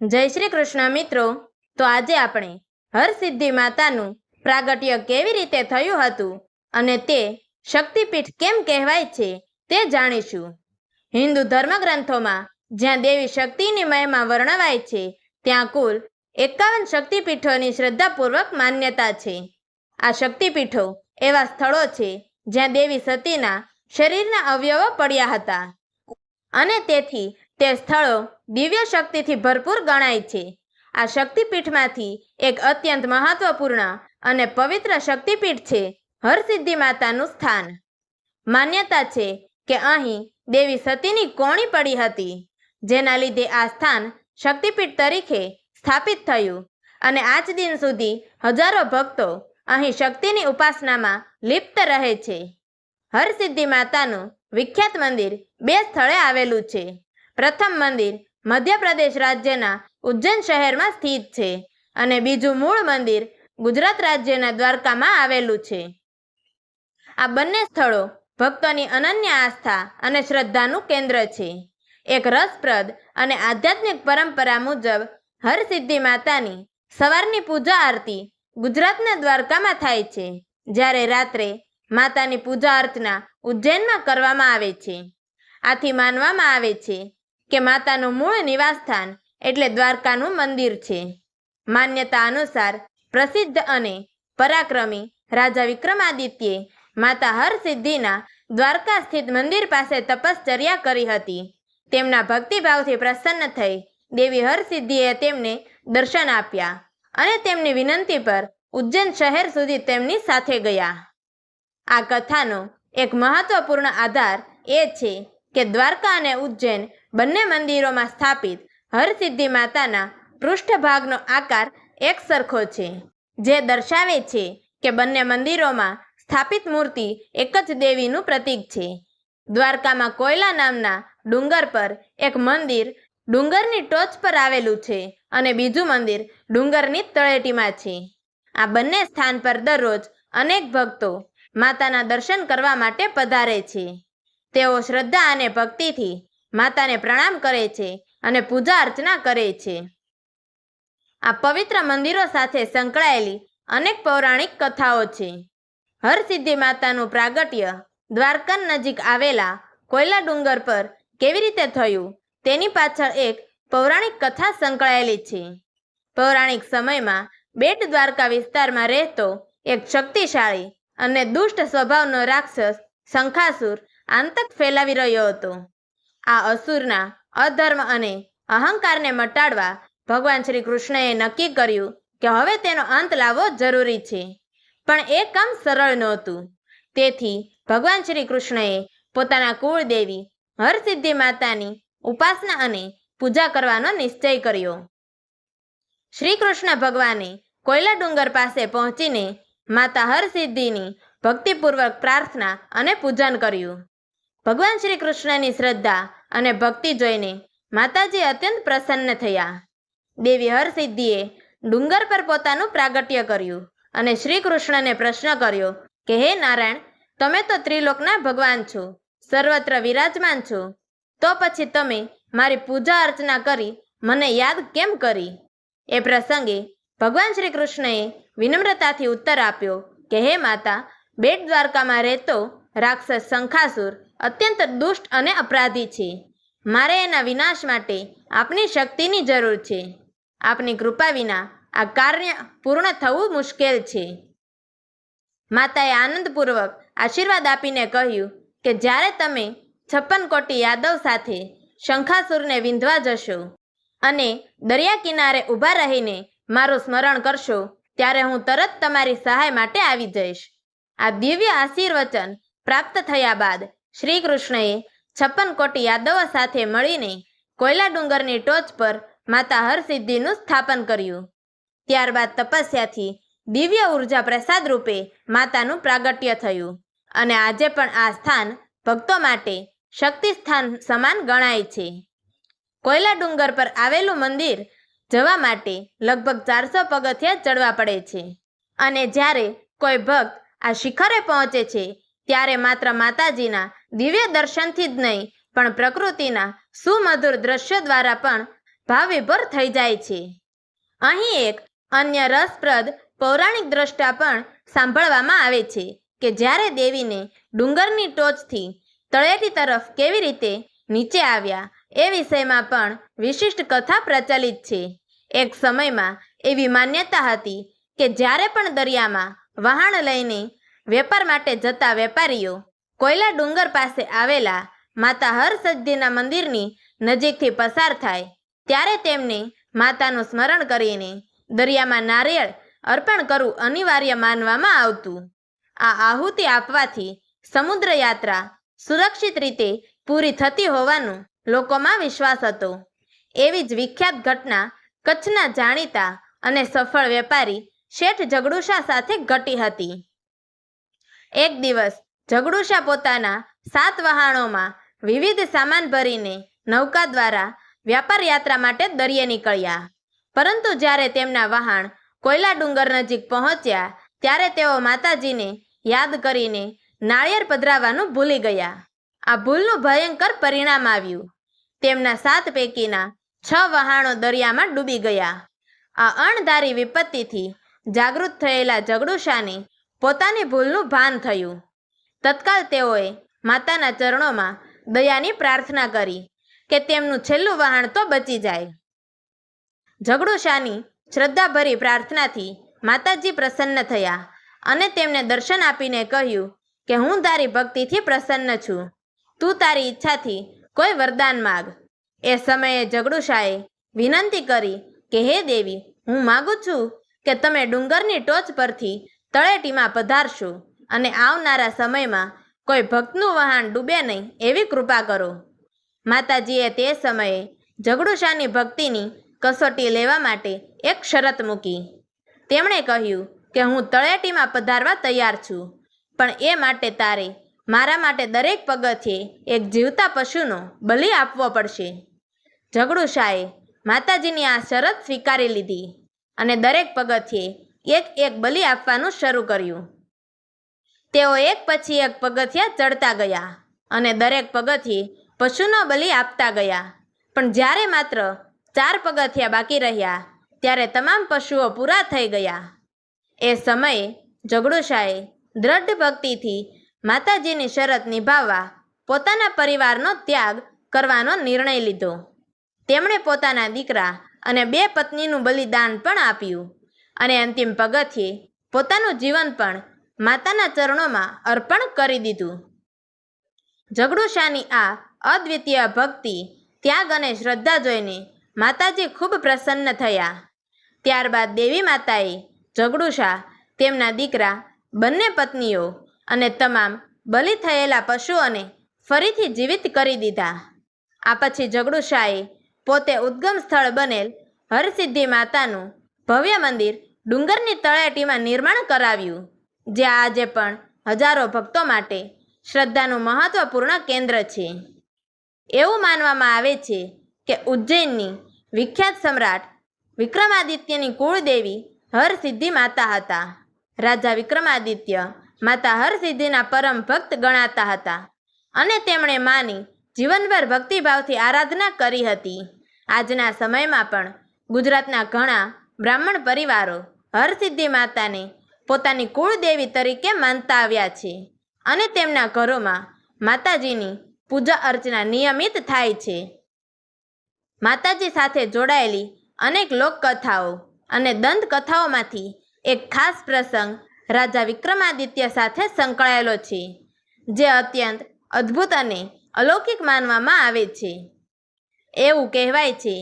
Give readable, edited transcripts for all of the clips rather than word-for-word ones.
જય શ્રી કૃષ્ણ મિત્રો। તો આજે આપણે હરસિદ્ધિ માતાનું પ્રાગટ્ય કેવી રીતે થયું હતું અને તે શક્તિપીઠ કેમ કહેવાય છે તે જાણીશું। હિન્દુ ધર્મગ્રંથોમાં જ્યાં દેવી શક્તિની મહિમા વર્ણવાય છે ત્યાં કુલ 51 શક્તિપીઠોની શ્રદ્ધાપૂર્વક માન્યતા છે। આ શક્તિપીઠો એવા સ્થળો છે જ્યાં દેવી સતીના શરીરના અવયવો પડ્યા હતા અને તેથી તે સ્થળો દિવ્ય શક્તિથી ભરપૂર ગણાય છે। આ શક્તિપીઠમાંથી એક અત્યંત મહત્વપૂર્ણ અને પવિત્ર શક્તિપીઠ છે હરસિદ્ધિ માતાનું સ્થાન। માન્યતા છે કે અહીં દેવી સતીની કોણી પડી હતી, જેના લીધે આ સ્થાન શક્તિપીઠ તરીકે સ્થાપિત થયું અને આજ દિન સુધી હજારો ભક્તો અહીં શક્તિની ઉપાસનામાં લિપ્ત રહે છે। હરસિદ્ધિ માતાનું વિખ્યાત મંદિર 2 સ્થળે આવેલું છે। પ્રથમ મંદિર મધ્યપ્રદેશ રાજ્યના ઉજ્જૈન શહેરમાં સ્થિત છે અને બીજું મૂળ મંદિર ગુજરાત રાજ્યના દ્વારકામાં આવેલું છે। આ બંને સ્થળો ભક્તોની અનન્ય આસ્થા અને શ્રદ્ધાનું કેન્દ્ર છે। એક રસપ્રદ અને આધ્યાત્મિક પરંપરા મુજબ હરસિદ્ધિ માતાની સવારની પૂજા આરતી ગુજરાતના દ્વારકામાં થાય છે, જ્યારે રાત્રે માતાની પૂજા અર્ચના ઉજ્જૈનમાં કરવામાં આવે છે। આથી માનવામાં આવે છે કે માતાનું મૂળ નિવાસસ્થાન એટલે દ્વારકાનું મંદિર છે। માન્યતા અનુસાર પ્રસિદ્ધ અને પરાક્રમી રાજા વિક્રમાદિત્યે માતા હરસિદ્ધિના દ્વારકા સ્થિત મંદિર પાસે તપશ્ચર્યા કરી હતી। તેમના ભક્તિભાવથી પ્રસન્ન થઈ દેવી હરસિદ્ધિએ તેમને દર્શન આપ્યા અને તેમની વિનંતી પર ઉજ્જૈન શહેર સુધી તેમની સાથે ગયા। આ કથાનો એક મહત્વપૂર્ણ આધાર એ છે કે દ્વારકા અને ઉજ્જૈન બંને મંદિરોમાં સ્થાપિત હરસિદ્ધિ માતાના પૃષ્ઠભાગનો આકાર એક સરખો છે, જે દર્શાવે છે કે બંને મંદિરોમાં સ્થાપિત મૂર્તિ એક જ દેવીનું પ્રતીક છે। દ્વારકામાં કોયલા નામના ડુંગર પર એક મંદિર ડુંગરની ટોચ પર આવેલું છે અને બીજું મંદિર ડુંગરની તળેટીમાં છે। આ બંને સ્થાન પર દરરોજ અનેક ભક્તો માતાના દર્શન કરવા માટે પધારે છે। તેઓ શ્રદ્ધા અને ભક્તિથી માતાને પ્રણામ કરે છે અને પૂજા અર્ચના કરે છે। આ પવિત્ર મંદિરો સાથે સંકળાયેલી અનેક પૌરાણિક કથાઓ છે। હરસિદ્ધિ માતાનું પ્રાગટ્ય દ્વારકા નજીક આવેલા કોયલા ડુંગર પર કેવી રીતે થયું તેની પાછળ એક પૌરાણિક કથા સંકળાયેલી છે। પૌરાણિક સમયમાં બેટ દ્વારકા વિસ્તારમાં રહેતો એક શક્તિશાળી અને દુષ્ટ સ્વભાવનો રાક્ષસ શંખાસુર આતંક ફેલાવી રહ્યો હતો। આ અસુરના અધર્મ અને અહંકારને મટાડવા ભગવાન શ્રી કૃષ્ણએ નક્કી કર્યું કે હવે તેનો અંત લાવવો જરૂરી છે, પણ એ કામ સરળ નહોતું। તેથી ભગવાન શ્રી કૃષ્ણએ પોતાના કુળદેવી હરસિદ્ધિ માતાની ઉપાસના અને પૂજા કરવાનો નિશ્ચય કર્યો। શ્રી કૃષ્ણ ભગવાને કોયલા ડુંગર પાસે પહોંચીને માતા હરસિદ્ધિની ભક્તિપૂર્વક પ્રાર્થના અને પૂજન કર્યું। ભગવાન શ્રી કૃષ્ણની શ્રદ્ધા અને ભક્તિ જોઈને માતાજી અત્યંત પ્રસન્ન થયા। દેવી હરસિદ્ધિએ ડુંગર પર પોતાનું પ્રાગટ્ય કર્યું અને શ્રી કૃષ્ણને પ્રશ્ન કર્યો કે હે નારાયણ, તમે તો ત્રિલોકના ભગવાન છો, સર્વત્ર વિરાજમાન છો, તો પછી તમે મારી પૂજા અર્ચના કરી મને યાદ કેમ કરી? એ પ્રસંગે ભગવાન શ્રી કૃષ્ણએ વિનમ્રતાથી ઉત્તર આપ્યો કે હે માતા, બેટ દ્વારકામાં રહેતો રાક્ષસ શંખાસુર અત્યંત દુષ્ટ અને અપરાધી છે। મારે એના વિનાશ માટે આપની શક્તિની જરૂર છે। આપની કૃપા વિના આ કાર્ય પૂર્ણ થવું મુશ્કેલ છે। માતાએ આનંદપૂર્વક આશીર્વાદ આપીને કહ્યું કે જ્યારે તમે 56 કોટી યાદવ સાથે શંખાસુરને વિંધવા જશો અને દરિયા કિનારે ઊભા રહીને મારું સ્મરણ કરશો, ત્યારે હું તરત તમારી સહાય માટે આવી જઈશ। આ દિવ્ય આશીર્વચન પ્રાપ્ત થયા બાદ શ્રી કૃષ્ણએ 56 કોટી યાદવો સાથે મળીને કોયલા ડુંગરની ટોચ પર માતા હરસિદ્ધિનું સ્થાપન કર્યું। ત્યારબાદ તપસ્યાથી દિવ્ય ઉર્જા પ્રસાદ રૂપે માતાનું પ્રાગટ્ય થયું અને આજે પણ આ સ્થાન ભક્તો માટે શક્તિ સ્થાન સમાન ગણાય છે। કોયલા ડુંગર પર આવેલું મંદિર જવા માટે લગભગ 400 પગથિયાં ચડવા પડે છે અને જ્યારે કોઈ ભક્ત આ શિખરે પહોંચે છે ત્યારે માત્ર માતાજીના દિવ્ય દર્શનથી જ નહીં પણ પ્રકૃતિના સુમધુર દ્રશ્યો દ્વારા પણ ભાવવિભોર થઈ જાય છે. અહીં એક અન્ય રસપ્રદ પૌરાણિક દ્રષ્ટા પણ સાંભળવામાં આવે છે કે જ્યારે દેવીને ડુંગરની ટોચથી તળેટી તરફ કેવી રીતે નીચે આવ્યા એ વિષયમાં પણ વિશિષ્ટ કથા પ્રચલિત છે. એક સમયમાં એવી માન્યતા હતી કે જ્યારે પણ દરિયામાં વહાણ લઈને વેપાર માટે જતા વેપારીઓ કોયલા ડુંગર પાસે આવેલા માતા હરસિદ્ધિના મંદિરની નજીકથી પસાર થાય ત્યારે તેમને માતાનું સ્મરણ કરીને દરિયામાં નારિયેળ અર્પણ કરવું અનિવાર્ય માનવામાં આવતું. આ આહુતિ આપવાથી સમુદ્ર યાત્રા સુરક્ષિત રીતે પૂરી થતી હોવાનું લોકોમાં વિશ્વાસ હતો. એવી જ વિખ્યાત ઘટના કચ્છના જાણીતા અને સફળ વેપારી શેઠ જગડુશા સાથે ઘટી હતી. એક દિવસ જગડુશા પોતાના 7 વહાણોમાં વિવિધ સામાન ભરીને નૌકા દ્વારા વ્યાપાર યાત્રા માટે દરિયે નીકળ્યા. પરંતુ જ્યારે તેમના વહાણ કોયલા ડુંગર નજીક પહોંચ્યા ત્યારે તેઓ માતાજીને યાદ કરીને નાળિયેર પધરાવવાનું ભૂલી ગયા. આ ભૂલનું ભયંકર પરિણામ આવ્યું. તેમના 7 પૈકીના 6 વહાણો દરિયામાં ડૂબી ગયા. આ અણધારી વિપત્તિથી જાગૃત થયેલા જગડુશાને પોતાની ભૂલનું ભાન થયું. તત્કાળ તેઓએ માતાના ચરણોમાં દયાની પ્રાર્થના કરી કે તેમનું છેલ્લું વહાણ તો બચી જાય. જગડુશાની શ્રદ્ધાભરી પ્રાર્થનાથી માતાજી પ્રસન્ન થયા અને તેમને દર્શન આપીને કહ્યું કે હું તારી ભક્તિથી પ્રસન્ન છું. તું તારી ઈચ્છાથી કોઈ વરદાન માગ. એ સમયે જગડુશાએ વિનંતી કરી કે હે દેવી, હું માગું છું કે તમે ડુંગરની ટોચ પરથી તળેટીમાં પધારશો અને આવનારા સમયમાં કોઈ ભક્તનું વહાણ ડૂબે નહીં એવી કૃપા કરો. માતાજીએ તે સમયે જગડુશાની ભક્તિની કસોટી લેવા માટે એક શરત મૂકી. તેમણે કહ્યું કે હું તળેટીમાં પધારવા તૈયાર છું, પણ એ માટે તારે મારા માટે દરેક પગથિયે એક જીવતા પશુનો બલિ આપવો પડશે. જગડુશાએ માતાજીની આ શરત સ્વીકારી લીધી અને દરેક પગથિયે એક બલિ આપવાનું શરૂ કર્યું. તેઓ એક પછી એક પગથિયા ચડતા ગયા અને દરેક પગથિયે પશુનો બલિ આપતા ગયા. પણ જ્યારે માત્ર 4 પગથિયા બાકી રહ્યા ત્યારે તમામ પશુઓ પૂરા થઈ ગયા. એ સમયે જગડુશાએ દ્રઢ ભક્તિથી માતાજીની શરત નિભાવવા પોતાના પરિવારનો ત્યાગ કરવાનો નિર્ણય લીધો. તેમણે પોતાના દીકરા અને 2 પત્નીનું બલિદાન પણ આપ્યું અને અંતિમ પગથિયે પોતાનું જીવન પણ માતાના ચરણોમાં અર્પણ કરી દીધું. જગડુશાની આ અદ્વિતીય ભક્તિ, ત્યાગ અને શ્રદ્ધા જોઈને માતાજી ખૂબ પ્રસન્ન થયા. ત્યારબાદ દેવી માતાએ જગડુશા, તેમના દીકરા, બંને પત્નીઓ અને તમામ બલિ થયેલા પશુઓને ફરીથી જીવિત કરી દીધા. આ પછી જગડુશાએ પોતે ઉદ્ગમ સ્થળ બનેલ હરસિદ્ધિ માતાનું ભવ્ય મંદિર ડુંગરની તળેટીમાં નિર્માણ કરાવ્યું, જે આજે પણ હજારો ભક્તો માટે શ્રદ્ધાનું મહત્વપૂર્ણ કેન્દ્ર છે. એવું માનવામાં આવે છે કે ઉજ્જૈનની વિખ્યાત સમ્રાટ વિક્રમાદિત્યની કુળદેવી હરસિદ્ધિ માતા હતા. રાજા વિક્રમાદિત્ય માતા હરસિદ્ધિના પરમ ભક્ત ગણાતા હતા અને તેમણે માની જીવનભર ભક્તિભાવથી આરાધના કરી હતી. આજના સમયમાં પણ ગુજરાતના ઘણા બ્રાહ્મણ પરિવારો હરસિદ્ધિ માતાને પોતાની કુળદેવી તરીકે માનતા આવ્યા છે અને તેમના ઘરોમાં માતાજીની પૂજા અર્ચના નિયમિત થાય છે. માતાજી સાથે જોડાયેલી અનેક લોકકથાઓ અને દંતકથાઓમાંથી એક ખાસ પ્રસંગ રાજા વિક્રમાદિત્ય સાથે સંકળાયેલો છે, જે અત્યંત અદ્ભુત અને અલૌકિક માનવામાં આવે છે. એવું કહેવાય છે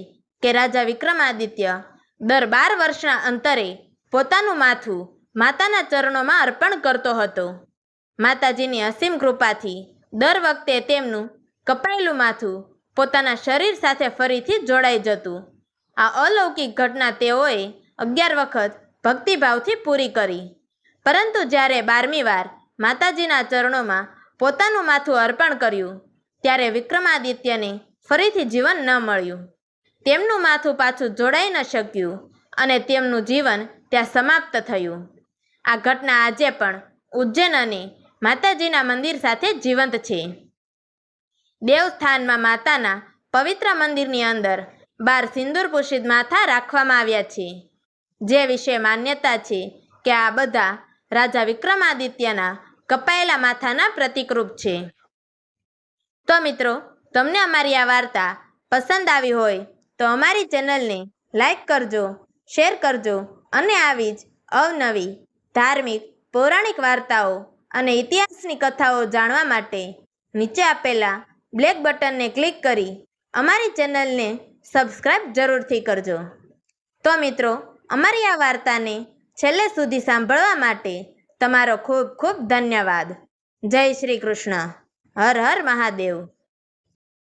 કે રાજા વિક્રમાદિત્ય દર 12 વર્ષના અંતરે પોતાનું માથું માતાના ચરણોમાં અર્પણ કરતો હતો. માતાજીની અસીમ કૃપાથી દર વખતે તેમનું કપાયેલું માથું પોતાના શરીર સાથે ફરીથી જોડાઈ જતું. આ અલૌકિક ઘટના તેઓએ 11 વખત ભક્તિભાવથી પૂરી કરી. પરંતુ જ્યારે 12મી વાર માતાજીના ચરણોમાં પોતાનું માથું અર્પણ કર્યું ત્યારે વિક્રમાદિત્યને ફરીથી જીવન ન મળ્યું. તેમનું માથું પાછું જોડાઈ ન શક્યું અને તેમનું જીવન ત્યાં સમાપ્ત થયું. આ ઘટના આજે પણ ઉજ્જૈન અને માતાજીના મંદિર સાથે જીવંત છે. દેવસ્થાનમાં માતાના પવિત્ર મંદિરની અંદર 12 સિંદૂર પૂશિત માથા રાખવામાં આવ્યા છે, જે વિશે માન્યતા છે કે આ બધા રાજા વિક્રમાદિત્યના કપાયેલા માથાના પ્રતીકરૂપ છે. તો મિત્રો, તમને અમારી આ વાર્તા પસંદ આવી હોય તો અમારી ચેનલને લાઈક કરજો, શેર કરજો અને આવી જ અવનવી ધાર્મિક, પૌરાણિક વાર્તાઓ અને ઇતિહાસની કથાઓ જાણવા માટે નીચે આપેલા બ્લેક બટનને ક્લિક કરી અમારી ચેનલને સબસ્ક્રાઈબ જરૂરથી કરજો. તો મિત્રો, અમારી આ વાર્તાને છેલ્લે સુધી સાંભળવા માટે તમારો ખૂબ ખૂબ ધન્યવાદ. જય શ્રી કૃષ્ણ. હર હર મહાદેવ.